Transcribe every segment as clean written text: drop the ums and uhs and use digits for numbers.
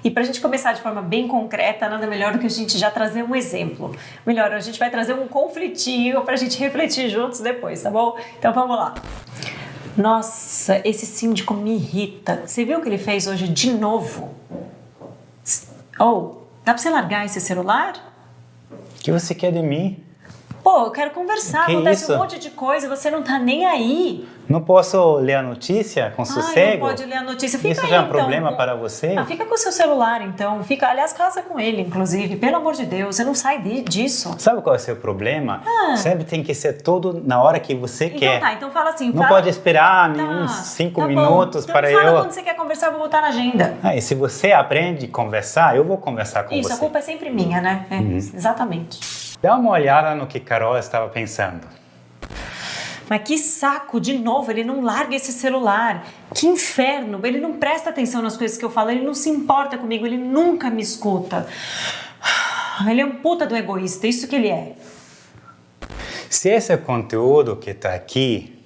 E para a gente começar de forma bem concreta, nada melhor do que a gente já trazer um exemplo. Melhor, a gente vai trazer um conflitinho para a gente refletir juntos depois, tá bom? Então vamos lá. Nossa, esse síndico me irrita. Você viu o que ele fez hoje de novo? Dá para você largar esse celular? O que você quer de mim? Pô, eu quero conversar, Que acontece isso? um monte de coisa e você não tá nem aí. Não posso ler a notícia com sossego? Não pode ler a notícia. Fica Isso aí, já é um então. problema para você? Fica com o seu celular, então. Aliás, casa com ele, inclusive. Pelo amor de Deus, você não sai disso. Sabe qual é o seu problema? Sempre tem que ser tudo na hora que você quer. Então tá, então fala assim. Não pode esperar uns 5 minutos então para fala eu... quando você quer conversar, eu vou botar na agenda. E se você aprende a conversar, eu vou conversar com Isso, você. a culpa é sempre minha, né? Exatamente. Dá uma olhada no que Carol estava pensando. Mas que saco, de novo, ele não larga esse celular. Que inferno, ele não presta atenção nas coisas que eu falo, ele não se importa comigo, ele nunca me escuta. Ele é um puta do egoísta, isso que ele é. Se esse é o conteúdo que está aqui,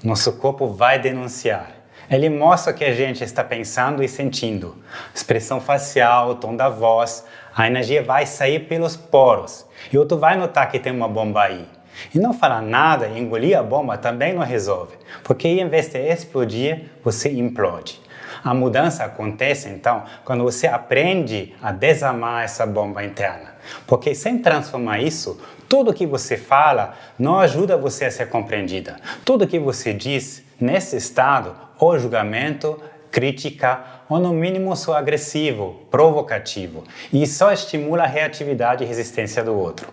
nosso corpo vai denunciar. Ele mostra o que a gente está pensando e sentindo. Expressão facial, tom da voz, a energia vai sair pelos poros. E outro vai notar que tem uma bomba aí. E não falar nada e engolir a bomba também não resolve. Porque em vez de explodir, você implode. A mudança acontece então quando você aprende a desarmar essa bomba interna. Porque sem transformar isso, tudo que você fala não ajuda você a ser compreendida. Tudo que você diz nesse estado, ou julgamento, crítica, ou no mínimo sou agressivo, provocativo. E só estimula a reatividade e resistência do outro.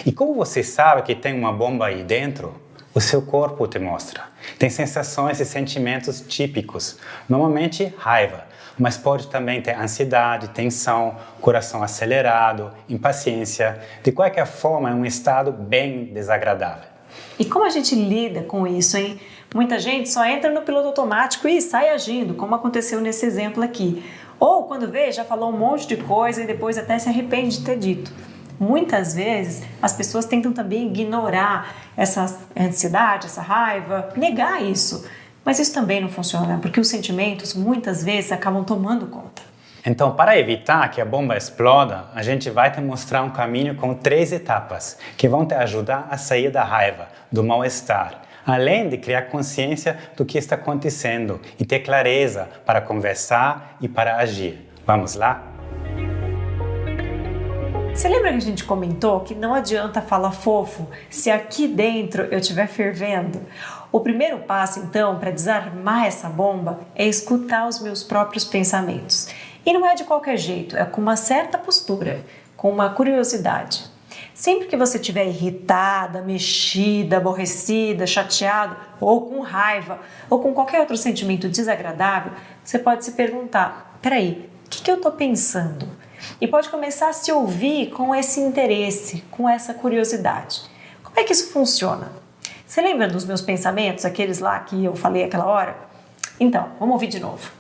E como você sabe que tem uma bomba aí dentro, o seu corpo te mostra. Tem sensações e sentimentos típicos, normalmente raiva, mas pode também ter ansiedade, tensão, coração acelerado, impaciência. De qualquer forma, é um estado bem desagradável. E como a gente lida com isso, hein? Muita gente só entra no piloto automático e sai agindo, como aconteceu nesse exemplo aqui. Ou quando vê, já falou um monte de coisa e depois até se arrepende de ter dito. Muitas vezes as pessoas tentam também ignorar essa ansiedade, essa raiva, negar isso. Mas isso também não funciona, porque os sentimentos muitas vezes acabam tomando conta. Então, para evitar que a bomba exploda, a gente vai te mostrar um caminho com 3 etapas que vão te ajudar a sair da raiva, do mal-estar, além de criar consciência do que está acontecendo e ter clareza para conversar e para agir. Vamos lá? Você lembra que a gente comentou que não adianta falar fofo se aqui dentro eu estiver fervendo? O primeiro passo, então, para desarmar essa bomba é escutar os meus próprios pensamentos. E não é de qualquer jeito, é com uma certa postura, com uma curiosidade. Sempre que você estiver irritada, mexida, aborrecida, chateado, ou com raiva, ou com qualquer outro sentimento desagradável, você pode se perguntar, peraí, o que eu estou pensando? E pode começar a se ouvir com esse interesse, com essa curiosidade. Como é que isso funciona? Você lembra dos meus pensamentos, aqueles lá que eu falei aquela hora? Então, vamos ouvir de novo.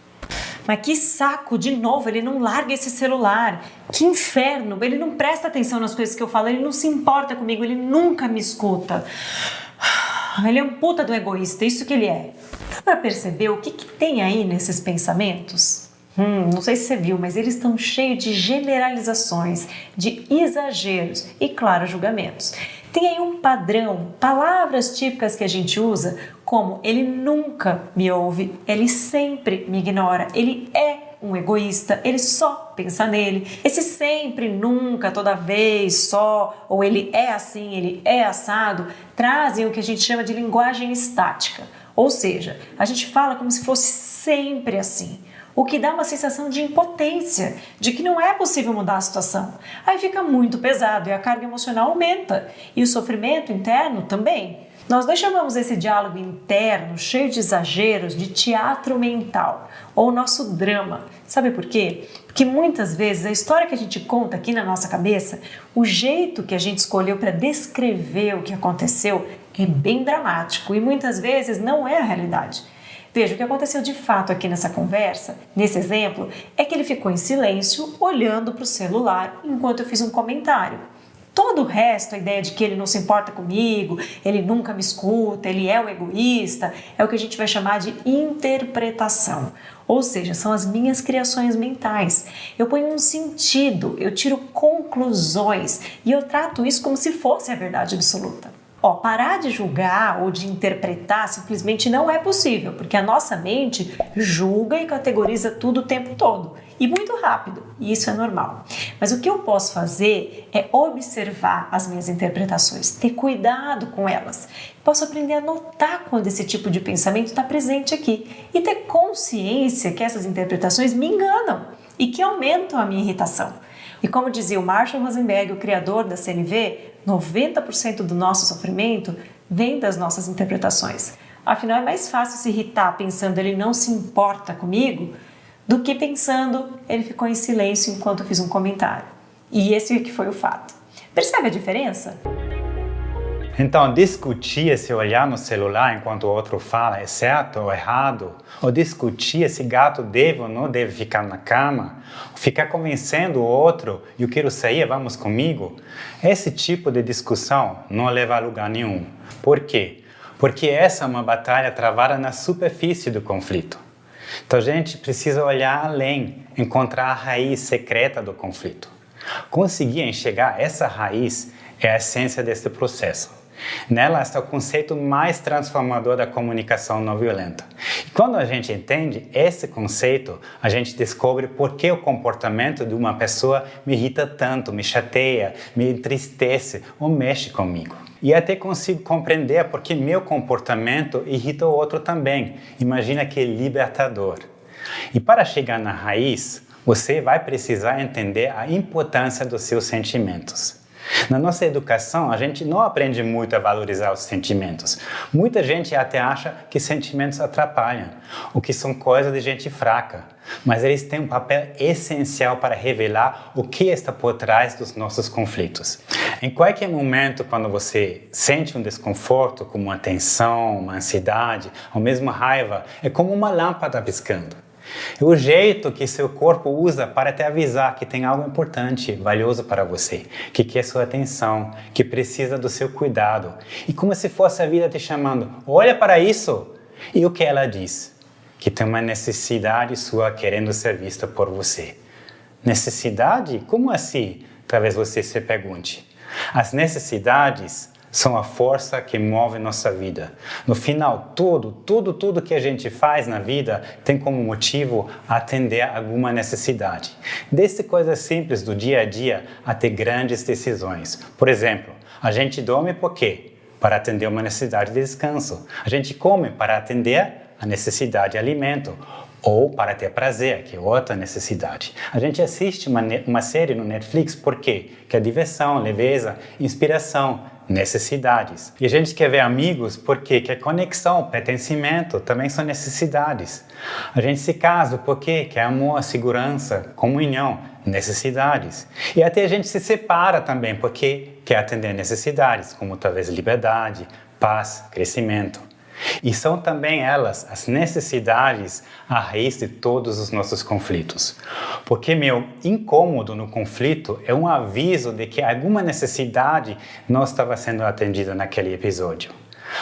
Mas que saco, de novo, ele não larga esse celular. Que inferno, ele não presta atenção nas coisas que eu falo, ele não se importa comigo, ele nunca me escuta. Ele é um puta do egoísta, isso que ele é. Dá pra perceber o que tem aí nesses pensamentos? Não sei se você viu, mas eles estão cheios de generalizações, de exageros e, claro, julgamentos. Tem aí um padrão, palavras típicas que a gente usa, como ele nunca me ouve, ele sempre me ignora, ele é um egoísta, ele só pensa nele. Esse sempre, nunca, toda vez, só, ou ele é assim, ele é assado, trazem o que a gente chama de linguagem estática. Ou seja, a gente fala como se fosse sempre assim. O que dá uma sensação de impotência, de que não é possível mudar a situação. Aí fica muito pesado e a carga emocional aumenta. E o sofrimento interno também. Nós não chamamos esse diálogo interno, cheio de exageros, de teatro mental, ou nosso drama. Sabe por quê? Porque muitas vezes a história que a gente conta aqui na nossa cabeça, o jeito que a gente escolheu para descrever o que aconteceu é bem dramático e muitas vezes não é a realidade. Veja, o que aconteceu de fato aqui nessa conversa, nesse exemplo, é que ele ficou em silêncio, olhando para o celular, enquanto eu fiz um comentário. Todo o resto, a ideia de que ele não se importa comigo, ele nunca me escuta, ele é o egoísta, é o que a gente vai chamar de interpretação. Ou seja, são as minhas criações mentais. Eu ponho um sentido, eu tiro conclusões e eu trato isso como se fosse a verdade absoluta. Parar de julgar ou de interpretar simplesmente não é possível, porque a nossa mente julga e categoriza tudo o tempo todo, e muito rápido, e isso é normal. Mas o que eu posso fazer é observar as minhas interpretações, ter cuidado com elas. Posso aprender a notar quando esse tipo de pensamento está presente aqui e ter consciência que essas interpretações me enganam e que aumentam a minha irritação. E como dizia o Marshall Rosenberg, o criador da CNV, 90% do nosso sofrimento vem das nossas interpretações. Afinal, é mais fácil se irritar pensando ele não se importa comigo do que pensando ele ficou em silêncio enquanto eu fiz um comentário. E esse que foi o fato. Percebe a diferença? Então, discutir se olhar no celular enquanto o outro fala é certo ou errado, ou discutir se gato deve ou não deve ficar na cama, ou ficar convencendo o outro, eu quero sair, vamos comigo, esse tipo de discussão não leva a lugar nenhum. Por quê? Porque essa é uma batalha travada na superfície do conflito. Então a gente precisa olhar além, encontrar a raiz secreta do conflito. Conseguir enxergar essa raiz é a essência deste processo. Nela está o conceito mais transformador da comunicação não violenta. E quando a gente entende esse conceito, a gente descobre por que o comportamento de uma pessoa me irrita tanto, me chateia, me entristece ou mexe comigo. E até consigo compreender por que meu comportamento irrita o outro também. Imagina que libertador. E para chegar na raiz, você vai precisar entender a importância dos seus sentimentos. Na nossa educação, a gente não aprende muito a valorizar os sentimentos. Muita gente até acha que sentimentos atrapalham, ou que são coisas de gente fraca. Mas eles têm um papel essencial para revelar o que está por trás dos nossos conflitos. Em qualquer momento, quando você sente um desconforto, como uma tensão, uma ansiedade, ou mesmo raiva, é como uma lâmpada piscando. É o jeito que seu corpo usa para te avisar que tem algo importante, valioso para você, que quer sua atenção, que precisa do seu cuidado. E como se fosse a vida te chamando, olha para isso! E o que ela diz? Que tem uma necessidade sua querendo ser vista por você. Necessidade? Como assim? Talvez você se pergunte. As necessidades são a força que move nossa vida. No final, tudo que a gente faz na vida tem como motivo atender a alguma necessidade. Desde coisas simples do dia a dia até grandes decisões. Por exemplo, a gente dorme por quê? Para atender uma necessidade de descanso. A gente come para atender a necessidade de alimento. Ou para ter prazer, que é outra necessidade. A gente assiste uma série no Netflix por quê? Que é diversão, leveza, inspiração, necessidades. E a gente quer ver amigos porque que é conexão, pertencimento, também são necessidades. A gente se casa porque que é amor, segurança, comunhão, necessidades. E até a gente se separa também porque quer atender necessidades, como talvez liberdade, paz, crescimento. E são também elas, as necessidades, a raiz de todos os nossos conflitos. Porque meu incômodo no conflito é um aviso de que alguma necessidade não estava sendo atendida naquele episódio.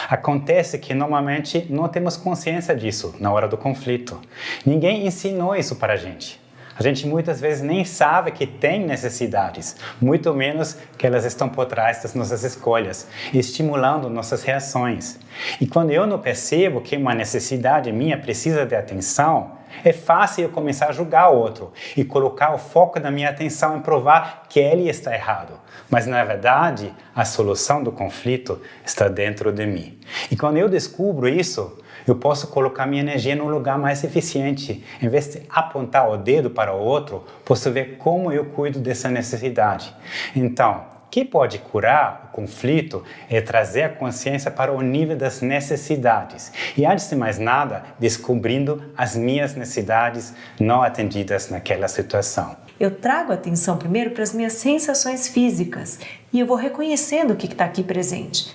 Acontece que normalmente não temos consciência disso na hora do conflito. Ninguém ensinou isso para a gente. A gente muitas vezes nem sabe que tem necessidades, muito menos que elas estão por trás das nossas escolhas, estimulando nossas reações. E quando eu não percebo que uma necessidade minha precisa de atenção, é fácil eu começar a julgar o outro e colocar o foco da minha atenção em provar que ele está errado. Mas, na verdade, a solução do conflito está dentro de mim. E quando eu descubro isso, eu posso colocar minha energia num lugar mais eficiente. Em vez de apontar o dedo para o outro, posso ver como eu cuido dessa necessidade. Então, o que pode curar o conflito é trazer a consciência para o nível das necessidades. E, antes de mais nada, descobrindo as minhas necessidades não atendidas naquela situação. Eu trago atenção primeiro para as minhas sensações físicas e eu vou reconhecendo o que está aqui presente.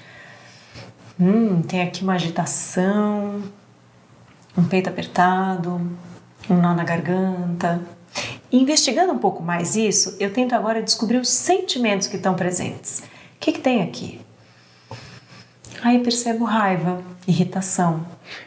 Tem aqui uma agitação, um peito apertado, um nó na garganta. E investigando um pouco mais isso, eu tento agora descobrir os sentimentos que estão presentes. O que tem aqui? Aí percebo raiva, irritação.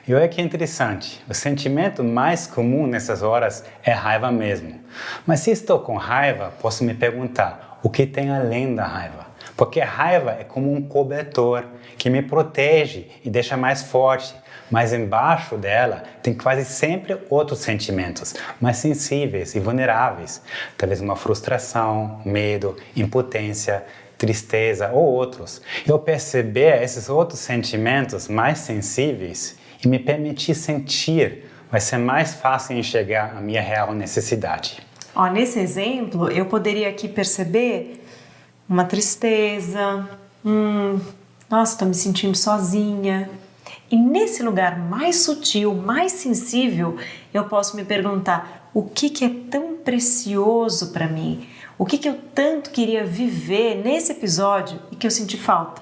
E olha que interessante, o sentimento mais comum nessas horas é raiva mesmo. Mas se estou com raiva, posso me perguntar, o que tem além da raiva? Porque a raiva é como um cobertor que me protege e deixa mais forte. Mas embaixo dela tem quase sempre outros sentimentos, mais sensíveis e vulneráveis. Talvez uma frustração, medo, impotência, tristeza ou outros. Eu perceber esses outros sentimentos mais sensíveis e me permitir sentir, vai ser mais fácil enxergar a minha real necessidade. Nesse exemplo, eu poderia aqui perceber uma tristeza, nossa, estou me sentindo sozinha. E nesse lugar mais sutil, mais sensível, eu posso me perguntar o que é tão precioso para mim? O que eu tanto queria viver nesse episódio e que eu senti falta?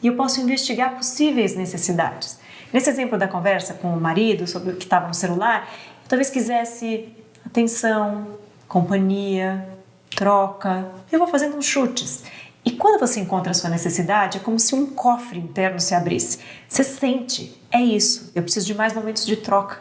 E eu posso investigar possíveis necessidades. Nesse exemplo da conversa com o marido sobre o que estava no celular, eu talvez quisesse atenção, companhia, troca. Eu vou fazendo uns chutes. E quando você encontra a sua necessidade, é como se um cofre interno se abrisse. Você sente, é isso, eu preciso de mais momentos de troca.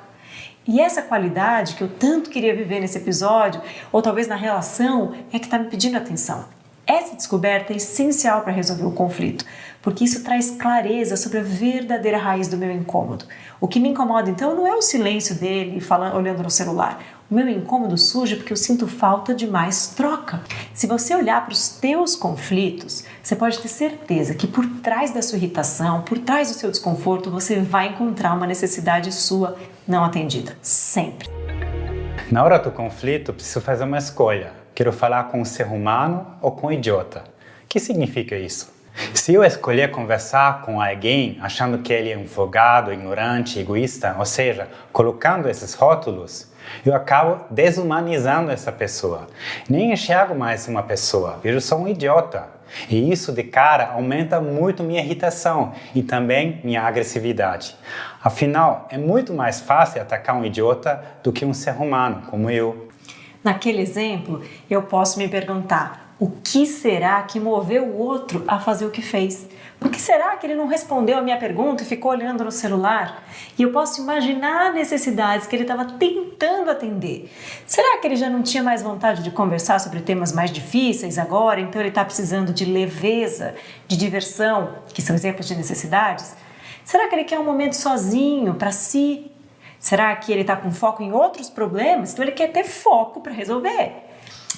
E essa qualidade que eu tanto queria viver nesse episódio, ou talvez na relação, é que está me pedindo atenção. Essa descoberta é essencial para resolver o conflito, porque isso traz clareza sobre a verdadeira raiz do meu incômodo. O que me incomoda, então, não é o silêncio dele olhando no celular. O meu incômodo surge porque eu sinto falta de mais troca. Se você olhar para os teus conflitos, você pode ter certeza que por trás da sua irritação, por trás do seu desconforto, você vai encontrar uma necessidade sua não atendida. Sempre. Na hora do conflito, preciso fazer uma escolha. Quero falar com um ser humano ou com um idiota. O que significa isso? Se eu escolher conversar com alguém achando que ele é um folgado, ignorante, egoísta, ou seja, colocando esses rótulos, eu acabo desumanizando essa pessoa. Nem enxergo mais uma pessoa, vejo só um idiota. E isso de cara aumenta muito minha irritação e também minha agressividade. Afinal, é muito mais fácil atacar um idiota do que um ser humano como eu. Naquele exemplo, eu posso me perguntar: o que será que moveu o outro a fazer o que fez? Por que será que ele não respondeu a minha pergunta e ficou olhando no celular? E eu posso imaginar necessidades que ele estava tentando atender. Será que ele já não tinha mais vontade de conversar sobre temas mais difíceis agora? Então ele está precisando de leveza, de diversão, que são exemplos de necessidades? Será que ele quer um momento sozinho, para si? Será que ele está com foco em outros problemas? Então ele quer ter foco para resolver.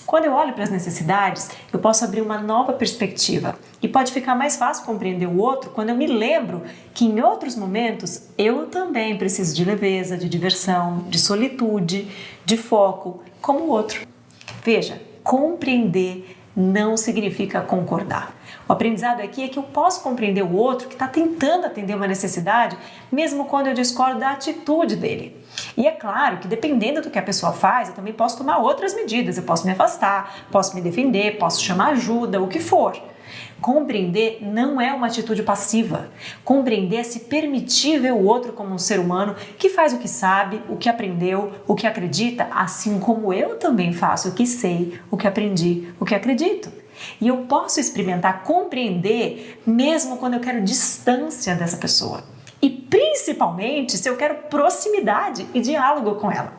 Quando eu olho para as necessidades, eu posso abrir uma nova perspectiva e pode ficar mais fácil compreender o outro quando eu me lembro que em outros momentos eu também preciso de leveza, de diversão, de solitude, de foco, como o outro. Veja, compreender não significa concordar. O aprendizado aqui é que eu posso compreender o outro que está tentando atender uma necessidade, mesmo quando eu discordo da atitude dele. E é claro que dependendo do que a pessoa faz, eu também posso tomar outras medidas. Eu posso me afastar, posso me defender, posso chamar ajuda, o que for. Compreender não é uma atitude passiva. Compreender é se permitir ver o outro como um ser humano que faz o que sabe, o que aprendeu, o que acredita, assim como eu também faço o que sei, o que aprendi, o que acredito. E eu posso experimentar compreender mesmo quando eu quero distância dessa pessoa. E principalmente se eu quero proximidade e diálogo com ela.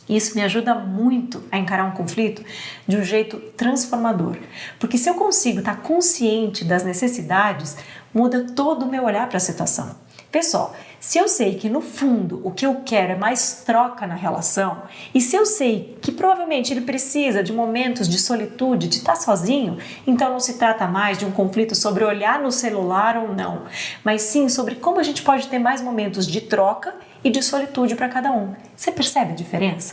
Isso me ajuda muito a encarar um conflito de um jeito transformador. Porque se eu consigo estar consciente das necessidades, muda todo o meu olhar para a situação. Pessoal, se eu sei que no fundo o que eu quero é mais troca na relação, e se eu sei que provavelmente ele precisa de momentos de solitude, de estar sozinho, então não se trata mais de um conflito sobre olhar no celular ou não, mas sim sobre como a gente pode ter mais momentos de troca e de solitude para cada um. Você percebe a diferença?